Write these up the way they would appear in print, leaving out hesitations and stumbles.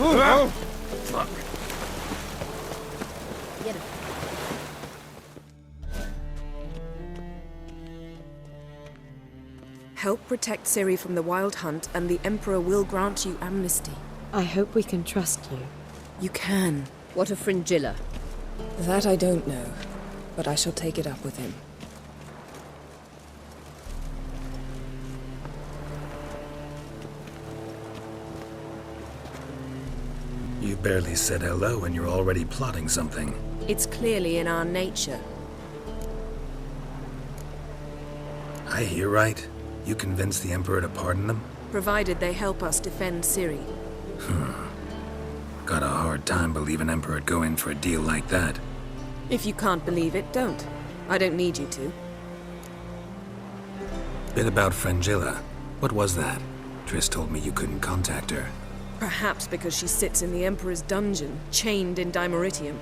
Oh, Fuck. Get him. Help protect Ciri from the Wild Hunt, and the Emperor will grant you amnesty. I hope we can trust you. You can. What of Fringilla? That I don't know, but I shall take it up with him. You barely said hello and you're already plotting something. It's clearly in our nature. I hear right. You convinced the Emperor to pardon them? Provided they help us defend Ciri. Got a hard time believing Emperor'd go in for a deal like that. If you can't believe it, don't. I don't need you to. Bit about Fringilla. What was that? Triss told me you couldn't contact her. Perhaps because she sits in the Emperor's dungeon, chained in Dimeritium.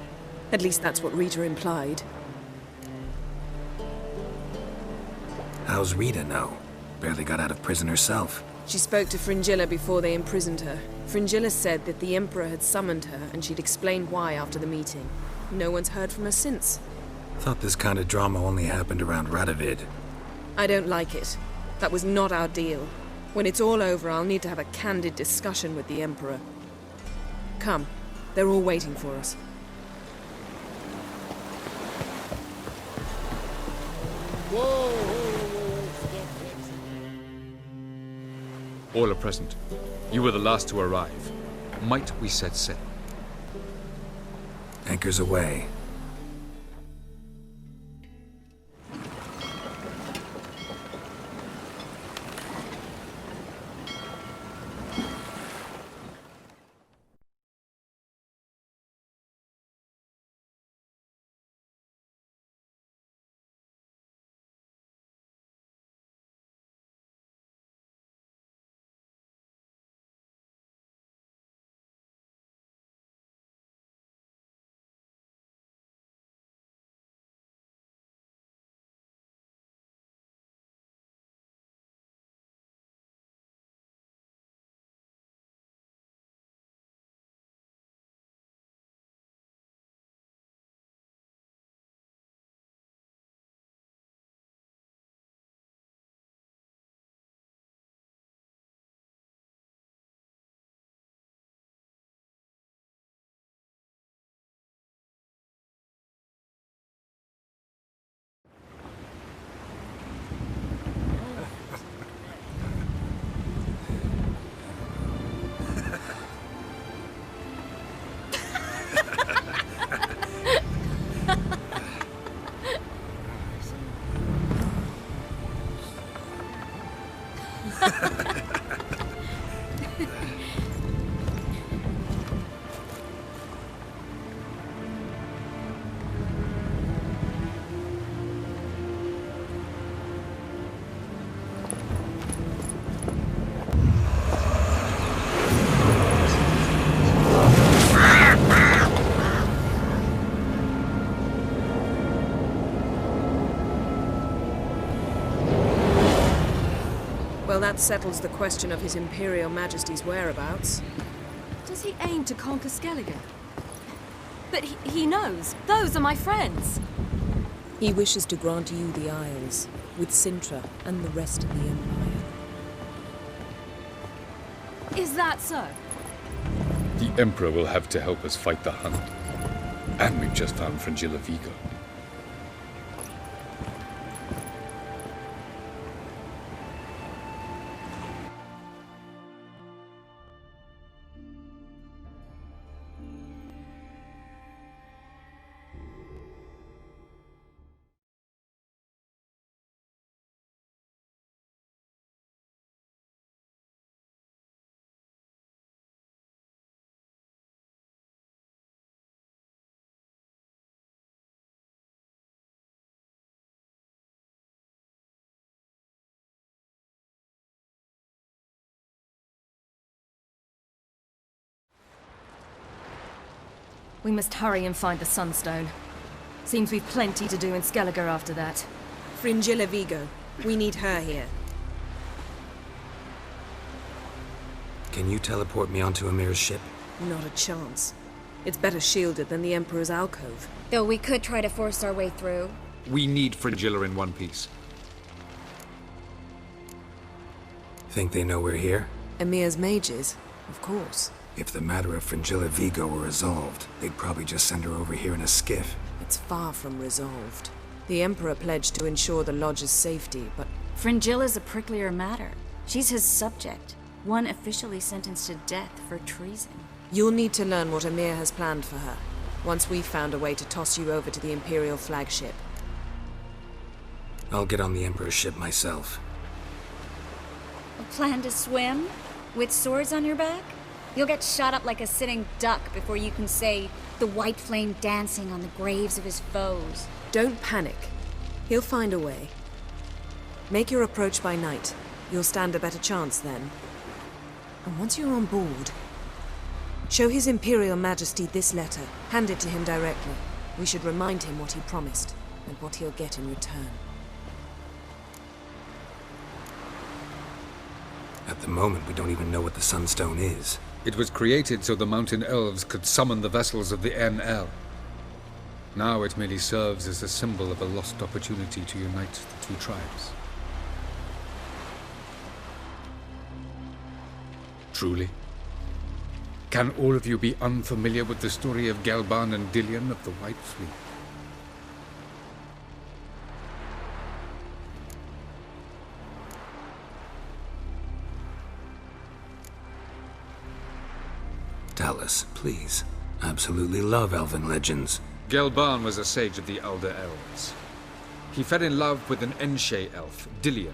At least that's what Rita implied. How's Rita know? Barely got out of prison herself. She spoke to Fringilla before they imprisoned her. Fringilla said that the Emperor had summoned her, and she'd explained why after the meeting. No one's heard from her since. Thought this kind of drama only happened around Radovid. I don't like it. That was not our deal. When it's all over, I'll need to have a candid discussion with the Emperor. Come. They're all waiting for us. all are present. You were the last to arrive. Might we set sail? Anchors away. Well, that settles the question of His Imperial Majesty's whereabouts. Does he aim to conquer Skellige? But he knows. Those are my friends. He wishes to grant you the Isles, with Sintra and the rest of the Empire. Is that so? The Emperor will have to help us fight the Hunt. And we've just found Fringilla Vigo. We must hurry and find the Sunstone. Seems we've plenty to do in Skellige after that. Fringilla Vigo. We need her here. Can you teleport me onto Amir's ship? Not a chance. It's better shielded than the Emperor's alcove. Though we could try to force our way through. We need Fringilla in one piece. Think they know we're here? Emir's mages, of course. If the matter of Fringilla Vigo were resolved, they'd probably just send her over here in a skiff. It's far from resolved. The Emperor pledged to ensure the Lodge's safety, but Fringilla's a pricklier matter. She's his subject, one officially sentenced to death for treason. you'll need to learn what Emir has planned for her, once we've found a way to toss you over to the Imperial flagship. I'll get on the Emperor's ship myself. A plan to swim? With swords on your back? You'll get shot up like a sitting duck before you can say, the white flame dancing on the graves of his foes. Don't panic. He'll find a way. Make your approach by night. You'll stand a better chance then. And once you're on board, show His Imperial Majesty this letter. Hand it to him directly. We should remind him what he promised, and what he'll get in return. At the moment, we don't even know what the Sunstone is. It was created so the mountain elves could summon the vessels of the NL. Now it merely serves as a symbol of a lost opportunity to unite the two tribes. Truly? Can all of you be unfamiliar with the story of Gelban and Dillion of the White Fleet? Tell us, please. Absolutely love elven legends. Gelban was a sage of the Elder Elves. He fell in love with an Enshe elf, Dillion,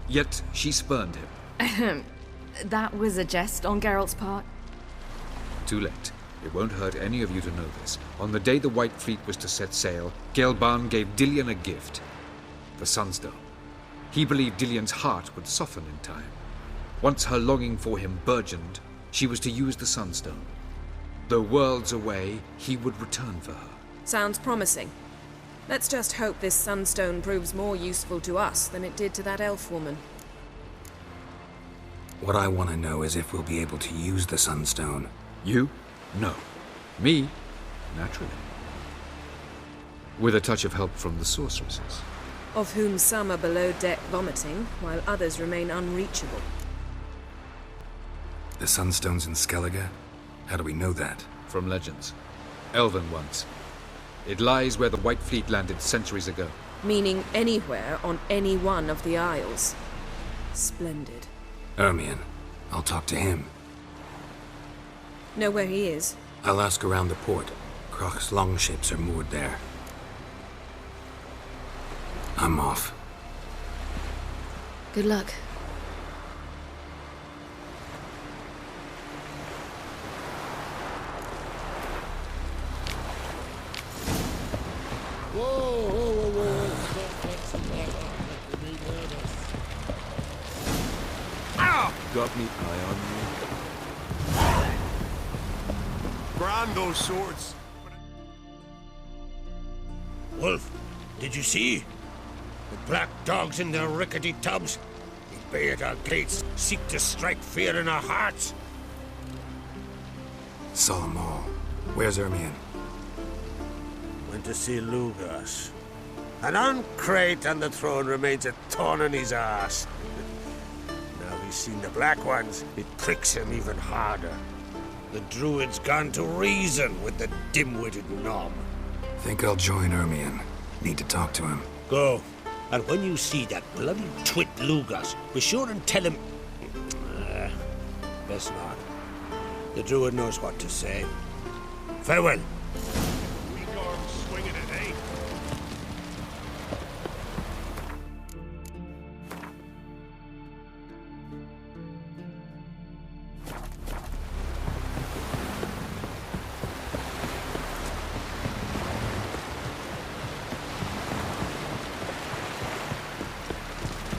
yet she spurned him. That was a jest on Geralt's part. Too late. It won't hurt any of you to know this. On the day the White Fleet was to set sail, Gelban gave Dillion a gift. The Sunstone. He believed Dillion's heart would soften in time. Once her longing for him burgeoned, she was to use the Sunstone. Though worlds away, he would return for her. Sounds promising. Let's just hope this Sunstone proves more useful to us than it did to that elf woman. What I want to know is if we'll be able to use the Sunstone. You? No. Me? Naturally. With a touch of help from the sorceresses. Of whom some are below deck vomiting, while others remain unreachable. The Sunstone's in Skellige? How do we know that? From legends. Elven ones. It lies where the White Fleet landed centuries ago. Meaning anywhere on any one of the Isles. Splendid. Ermion. I'll talk to him. Know where he is? I'll ask around the port. Croc's longships are moored there. I'm off. Good luck. Got me eye on you. Brand those swords. Wolf, did you see? The black dogs in their rickety tubs. They bay at our gates, seek to strike fear in our hearts. Saw them all. Where's Ermion? Went to see Lugas. An uncrate on the throne remains a thorn in his ass. Now he's seen the Black Ones, it pricks him even harder. The druid's gone to reason with the dim-witted nom. Think I'll join Ermion. Need to talk to him. Go. And when you see that bloody twit Lugas, be sure and tell him... best not. The druid knows what to say. Farewell. Weak arms swinging it, eh?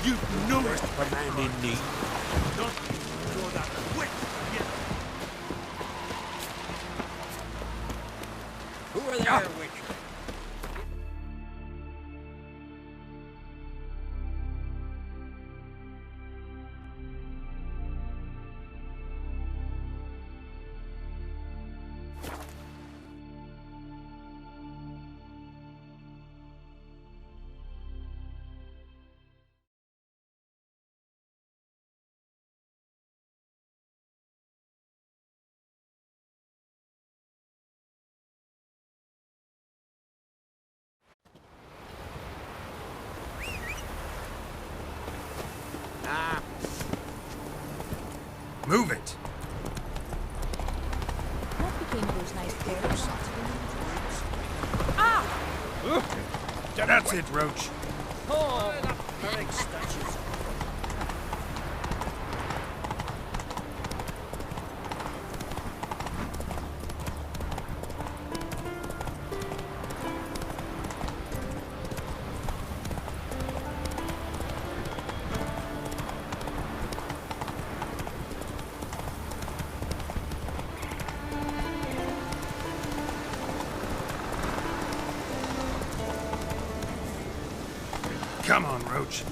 You newest man in need. Not for that quick. Who are there with you? Move it! What became of those nice bears? That's it, Roach. Oh, that very statues. Come on, Roach.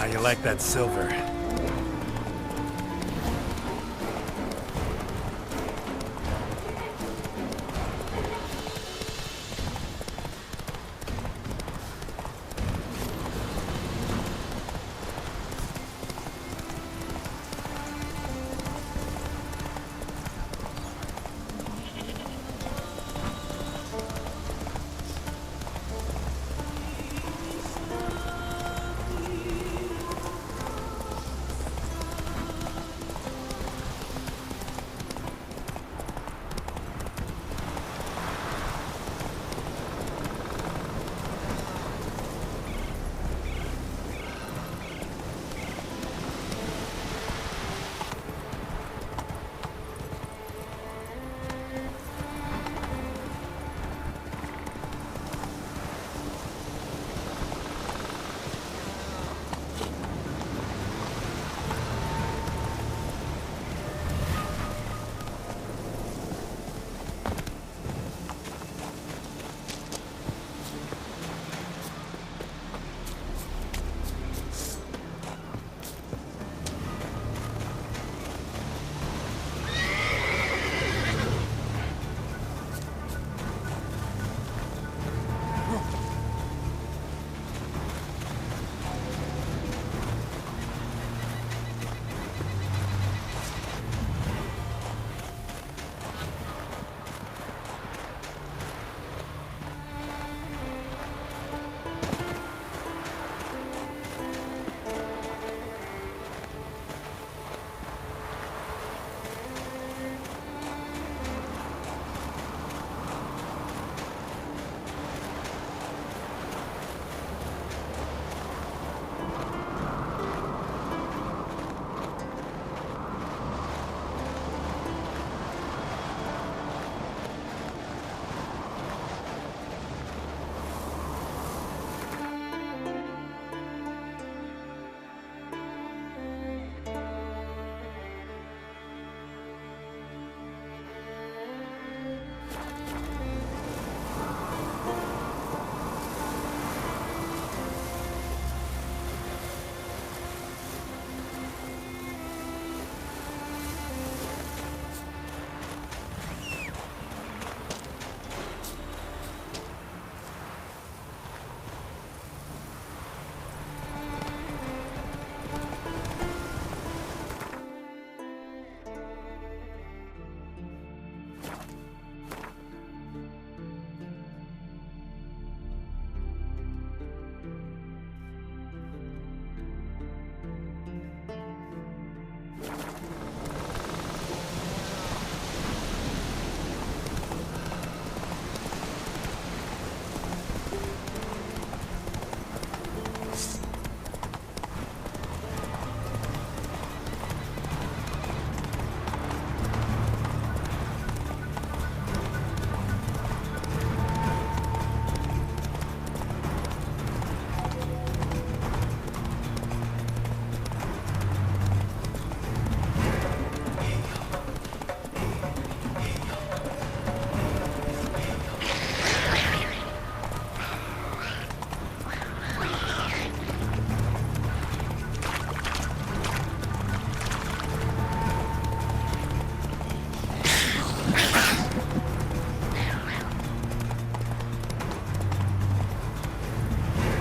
How you like that silver?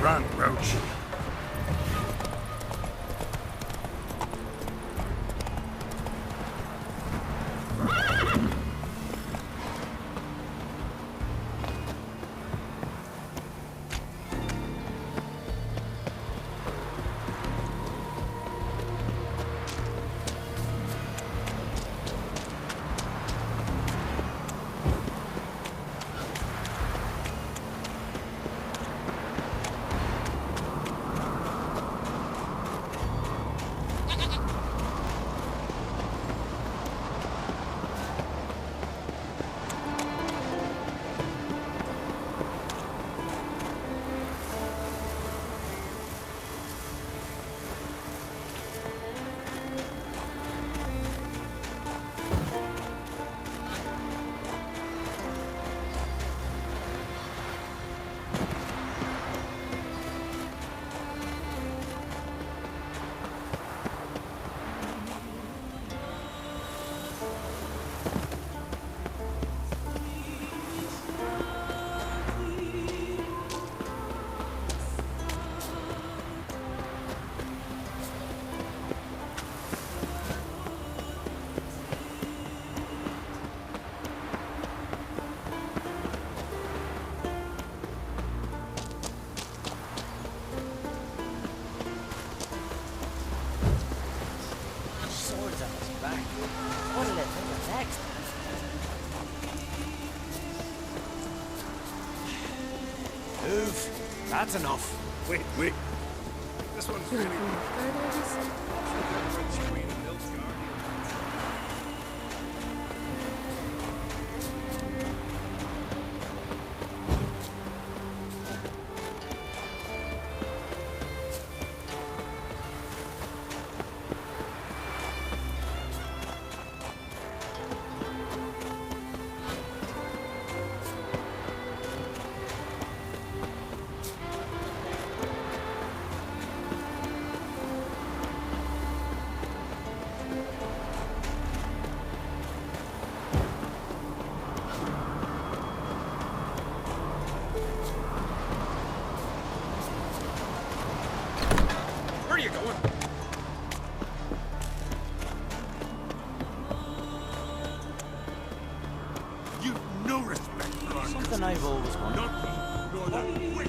Run, Roach. That's enough. Wait. This one's really... Something I've always wanted. Not me, nor that witch.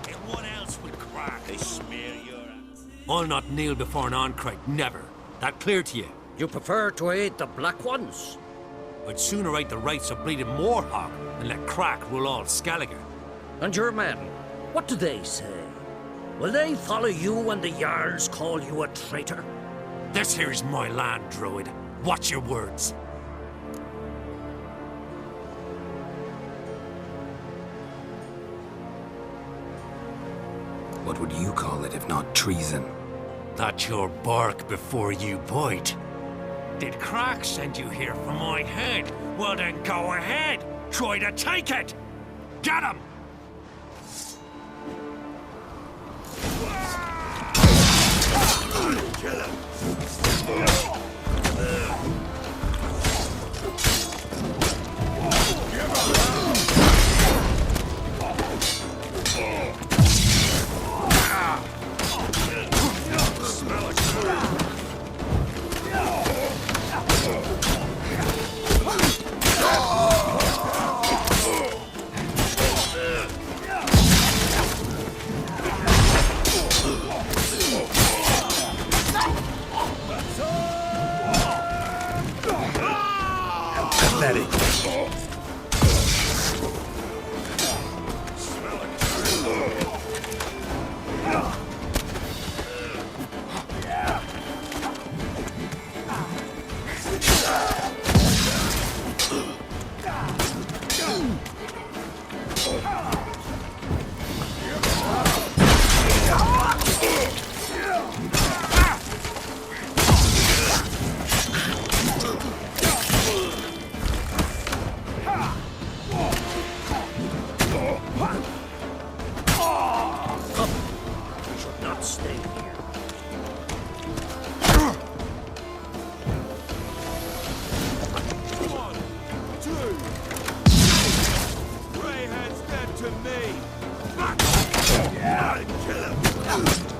And what else would crack? They smear your... I'll not kneel before an Ancrate, never. That clear to you? You prefer to aid the Black Ones? I'd sooner right the rights of bleeding Moorhog than let Crack rule all Skellige. And your men, what do they say? Will they follow you when the Jarls call you a traitor? This here's my land, Druid. Watch your words. What would you call it if not treason? That's your bark before you bite. Did Crack send you here for my head? Well then go ahead. Try to take it. Get him! Kill him! to me! Yeah, kill him!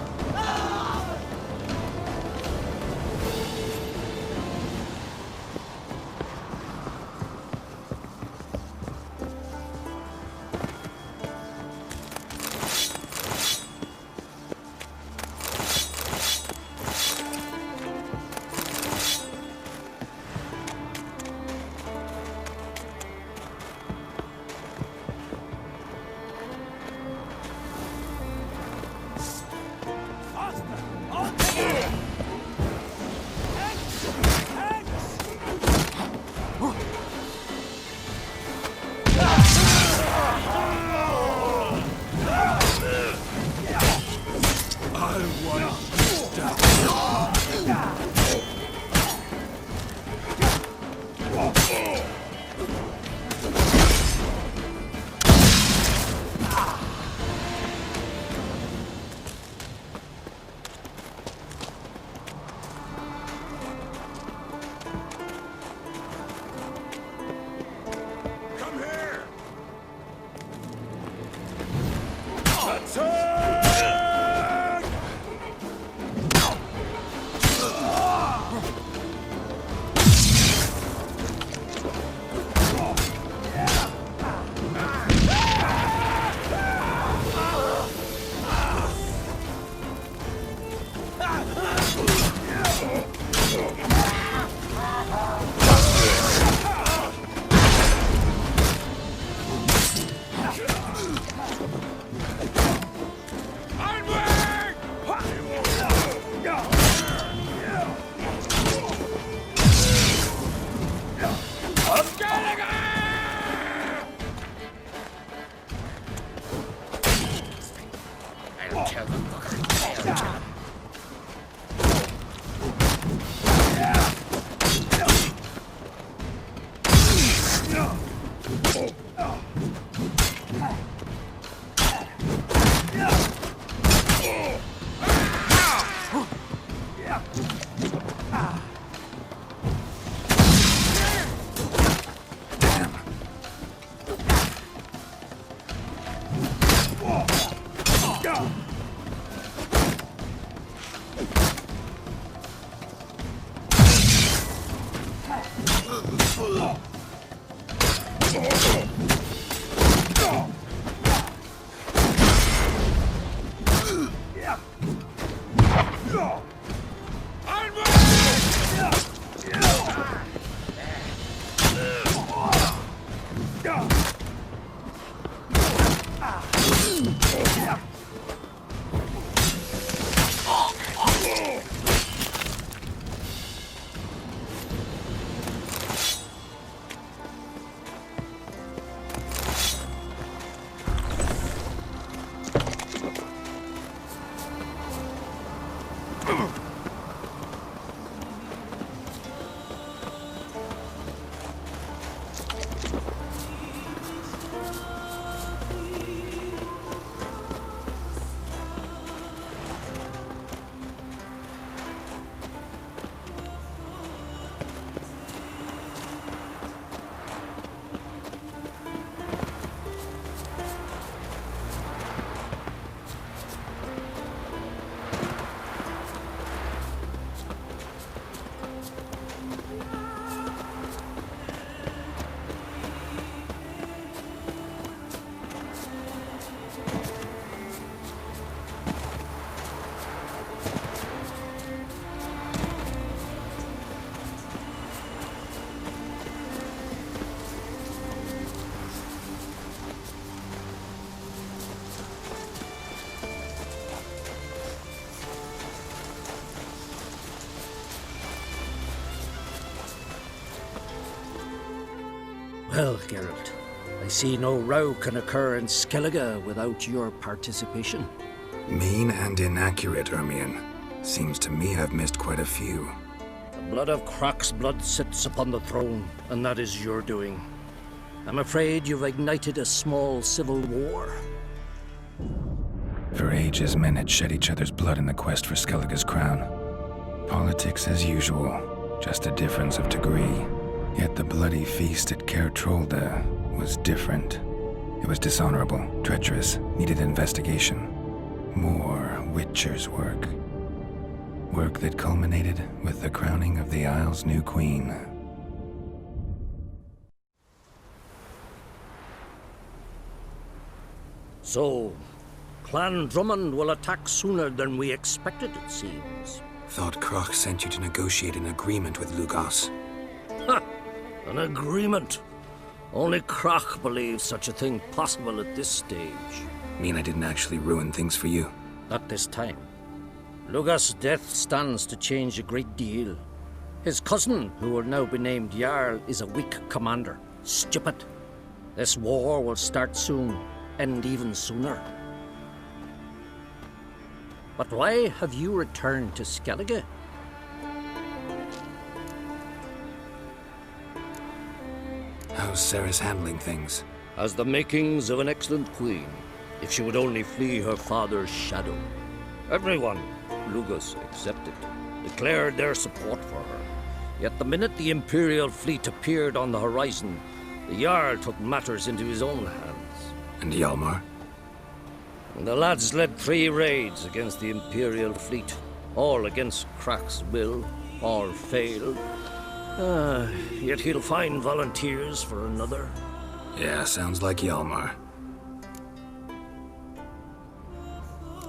Well, Geralt, I see no row can occur in Skellige without your participation. Mean and inaccurate, Ermion. Seems to me I've missed quite a few. The blood of Croc's blood sits upon the throne, and that is your doing. I'm afraid you've ignited a small civil war. For ages, men had shed each other's blood in the quest for Skellige's crown. Politics as usual, just a difference of degree. Yet the bloody feast at Caer Trolda was different. It was dishonorable, treacherous, needed investigation. More Witcher's work. Work that culminated with the crowning of the Isle's new queen. So, Clan Drummond will attack sooner than we expected, it seems. Thought Croc sent you to negotiate an agreement with Lugas. Ha! An agreement? Only Croc believes such a thing possible at this stage. Mean I didn't actually ruin things for you? Not this time. Lugas' death stands to change a great deal. His cousin, who will now be named Jarl, is a weak commander. Stupid. This war will start soon, end even sooner. But why have you returned to Skellige? How's Sarah's handling things? Has the makings of an excellent queen, if she would only flee her father's shadow. Everyone, Lugas excepted, declared their support for her. Yet the minute the Imperial fleet appeared on the horizon, the Jarl took matters into his own hands. And Hjalmar? And the lads led 3 raids against the Imperial fleet, all against Croc's will, all failed. Yet he'll find volunteers for another. Yeah, sounds like Hjalmar.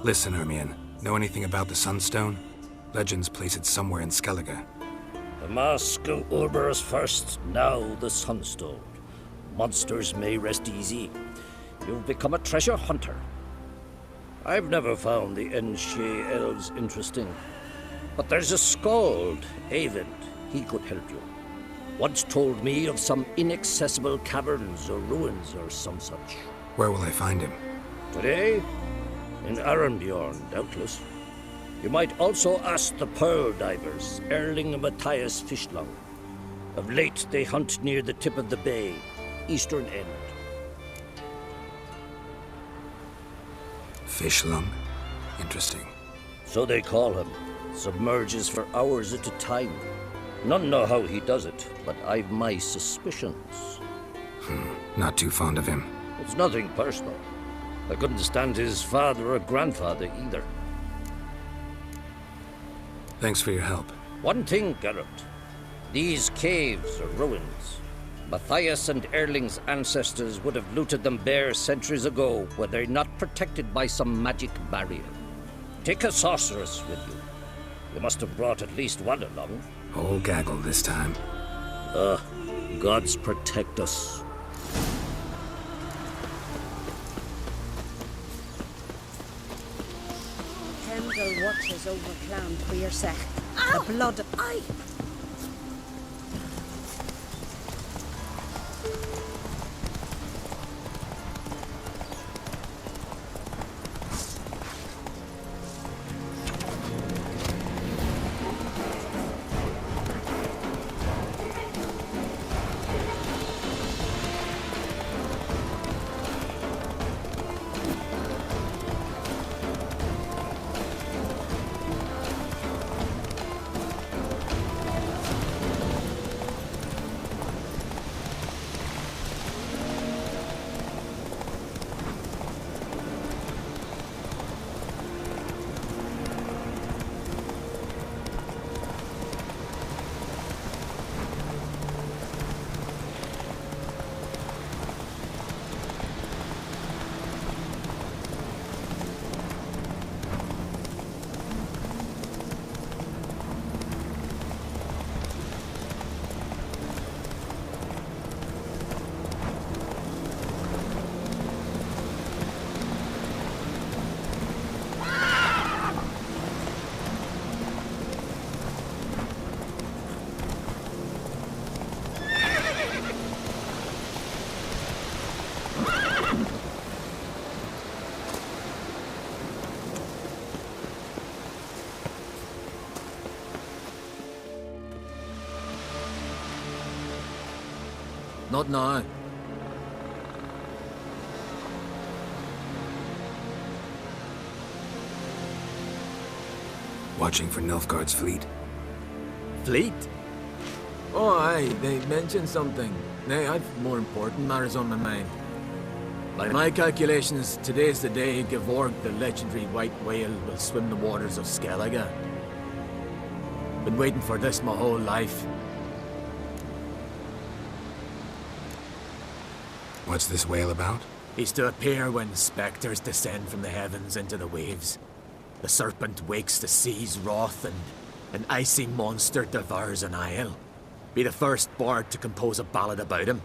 Listen, Ermion, know anything about the Sunstone? Legends place it somewhere in Skellige. The Mask of Urberus first, now the Sunstone. Monsters may rest easy. You've become a treasure hunter. I've never found the Enshe elves interesting. But there's a skald, Avid. He could help you. Once told me of some inaccessible caverns or ruins or some such. Where will I find him? Today? In Arenbjorn, doubtless. You might also ask the Pearl Divers, Erling and Matthias Fishlung. Of late, they hunt near the tip of the bay, eastern end. Fishlung? Interesting. So they call him. Submerges for hours at a time. None know how he does it, but I've my suspicions. Not too fond of him. It's nothing personal. I couldn't stand his father or grandfather either. Thanks for your help. One thing, Geralt. These caves are ruins. Matthias and Erling's ancestors would have looted them bare centuries ago were they not protected by some magic barrier. Take a sorceress with you. You must have brought at least one along. Whole gaggle this time. Gods protect us. Kendall watches over Clan Queersech. The blood of... Aye! Not now. Watching for Nilfgaard's fleet. Fleet? Oh, aye, they mentioned something. Nay, I've more important matters on my mind. By my calculations, today's the day Gevorg, the legendary white whale, will swim the waters of Skellige. Been waiting for this my whole life. What's this whale about? He's to appear when spectres descend from the heavens into the waves. The serpent wakes the sea's wrath, and an icy monster devours an isle. Be the first bard to compose a ballad about him.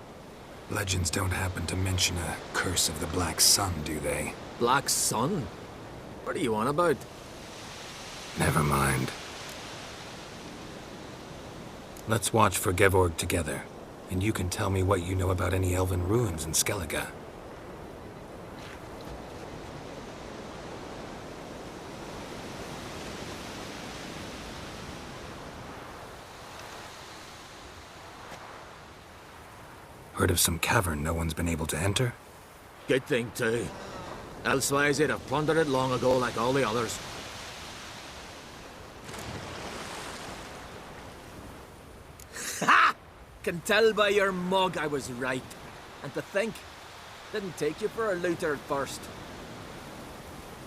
Legends don't happen to mention a curse of the Black Sun, do they? Black Sun? What are you on about? Never mind. Let's watch for Gevorg together, and you can tell me what you know about any elven ruins in Skellige. Heard of some cavern no one's been able to enter? Good thing, too. Elsewise, they'd have plundered it long ago like all the others. Ha! Can tell by your mug I was right. And to think, didn't take you for a looter at first.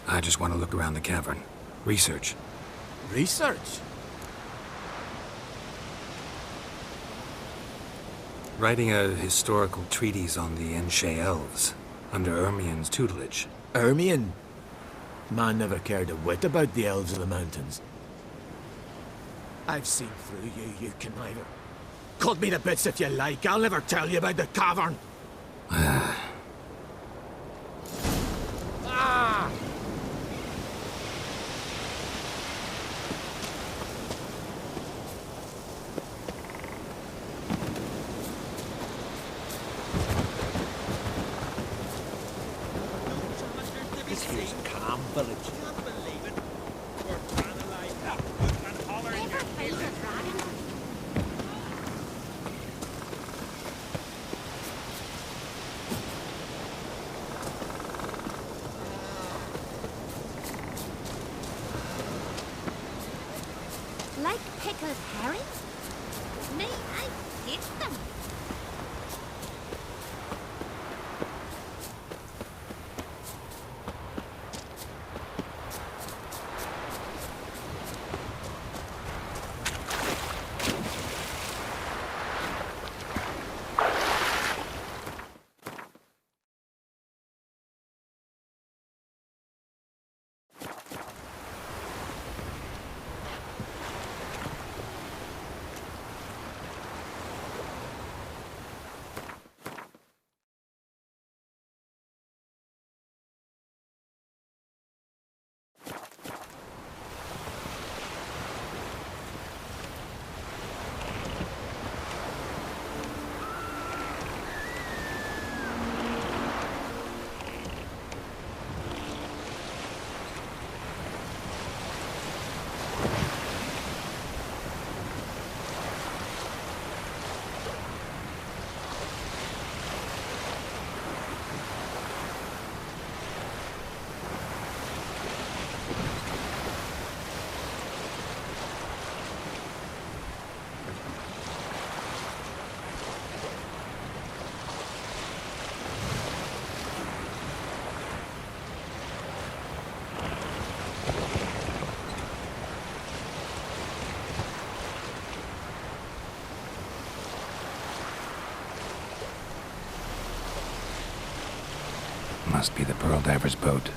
I just want to look around the cavern. Research. Research? Writing a historical treatise on the Enshe elves, under Ermien's tutelage. Ermien? Man never cared a whit about the elves of the mountains. I've seen through you, you conniver. Cut me to bits if you like, I'll never tell you about the cavern! Ah! This here's Calm Village. Can't believe it. We're analyzed. Hoot and holler in your building. Like pickled herrings? Me, I hate them. Must be the Pearl Diver's boat.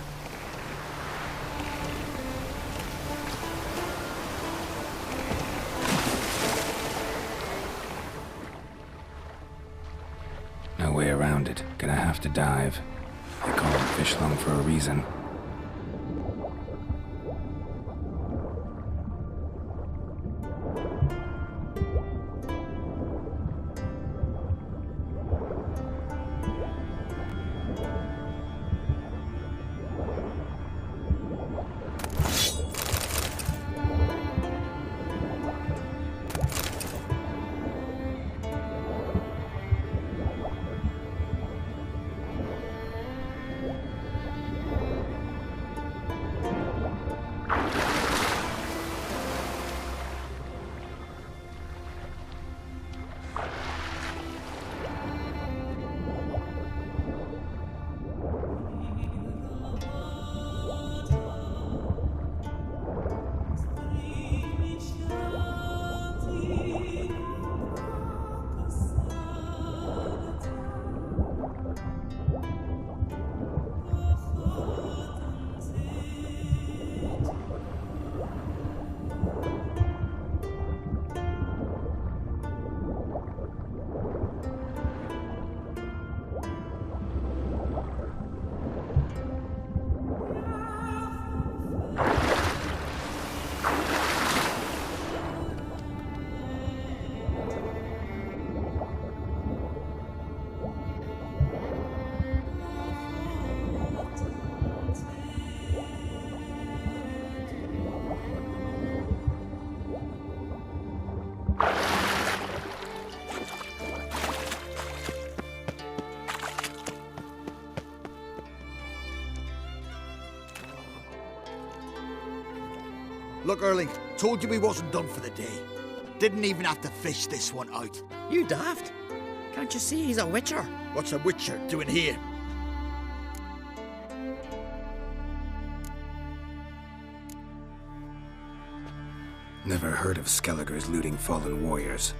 No way around it. Gonna have to dive. They call it fish lung for a reason. Look, Erling, told you we wasn't done for the day. Didn't even have to fish this one out. You daft? Can't you see he's a witcher? What's a witcher doing here? Never heard of Skelliger's looting fallen warriors.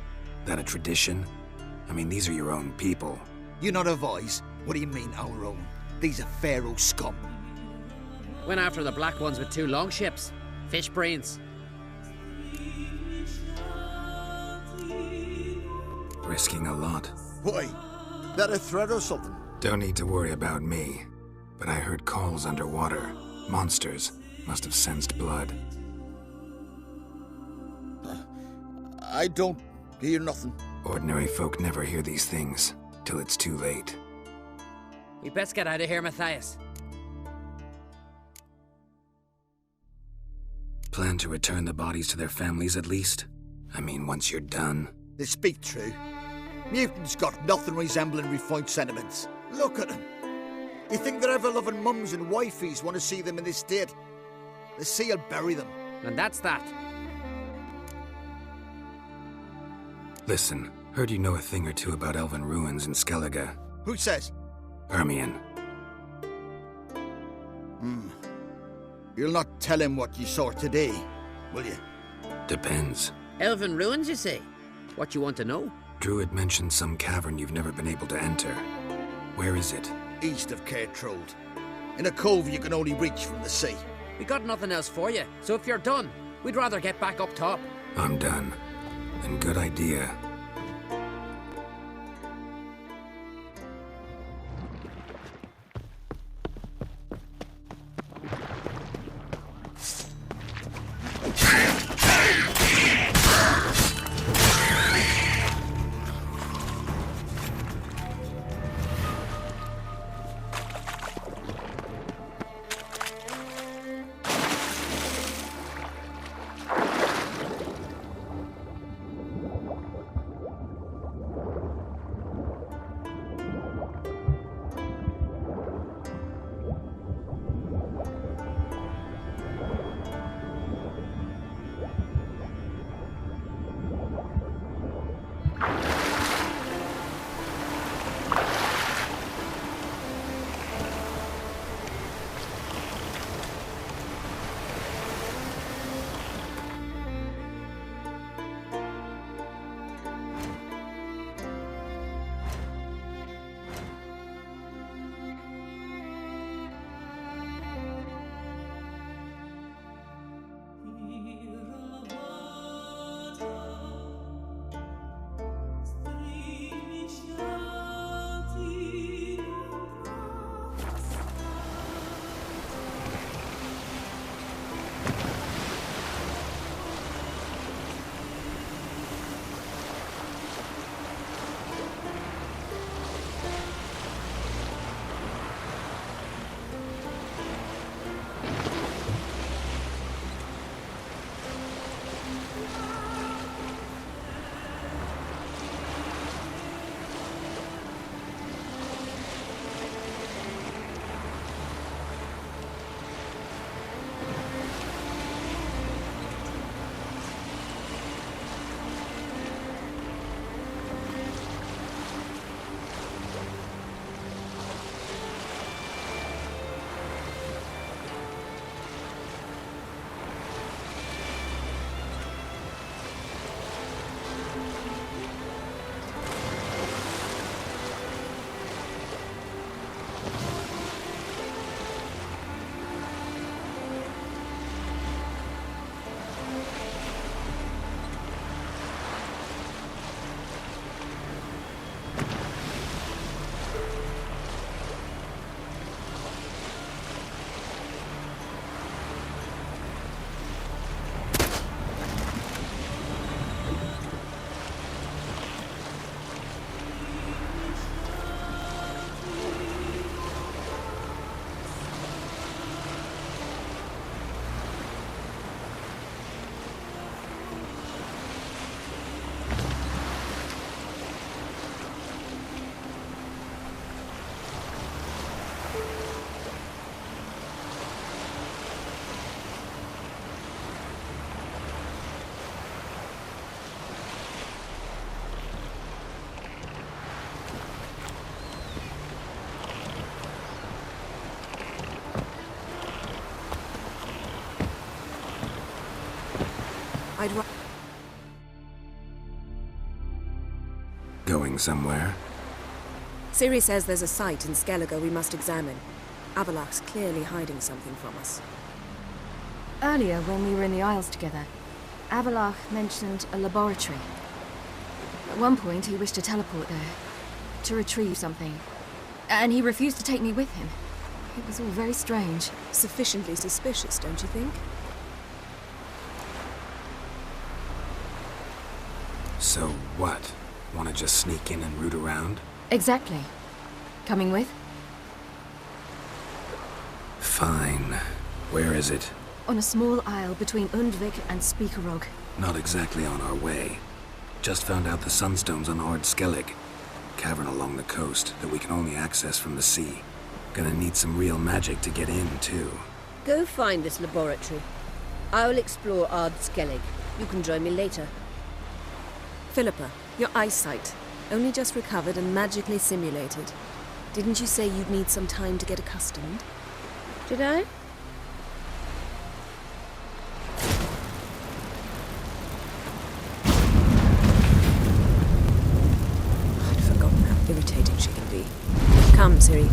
That a tradition? I mean, these are your own people. You not advise? What do you mean, our own? These are Pharaoh scum. Went after the black ones with 2 longships. Fish brains. Risking a lot. Why? That a threat or something? Don't need to worry about me. But I heard calls underwater. Monsters must have sensed blood. I don't hear nothing. Ordinary folk never hear these things, till it's too late. We best get out of here, Matthias. Plan to return the bodies to their families at least? I mean, once you're done. They speak true. Mutants got nothing resembling refined sentiments. Look at them. You think their ever-loving mums and wifeys want to see them in this state? The sea will bury them. And that's that. Listen, heard you know a thing or two about elven ruins in Skellige. Who says? Hermione. You'll not tell him what you saw today, will you? Depends. Elven ruins, you say? What you want to know? Druid mentioned some cavern you've never been able to enter. Where is it? East of Cairtrold. In a cove you can only reach from the sea. We got nothing else for you, so if you're done, we'd rather get back up top. I'm done. And good idea. Going somewhere? Ciri says there's a site in Skellige we must examine. Avallac'h's clearly hiding something from us. Earlier, when we were in the Isles together, Avallac'h mentioned a laboratory. At one point, he wished to teleport there, to retrieve something. And he refused to take me with him. It was all very strange. Sufficiently suspicious, don't you think? So what? Want to just sneak in and root around? Exactly. Coming with? Fine. Where is it? On a small isle between Undvik and Speakerog. Not exactly on our way. Just found out the Sunstone's on Ord Skellig. Cavern along the coast that we can only access from the sea. Gonna need some real magic to get in, too. Go find this laboratory. I'll explore Ard Skellig. You can join me later. Philippa, your eyesight. Only just recovered and magically simulated. Didn't you say you'd need some time to get accustomed? Did I? I'd forgotten how irritating she can be. Come, Ciri.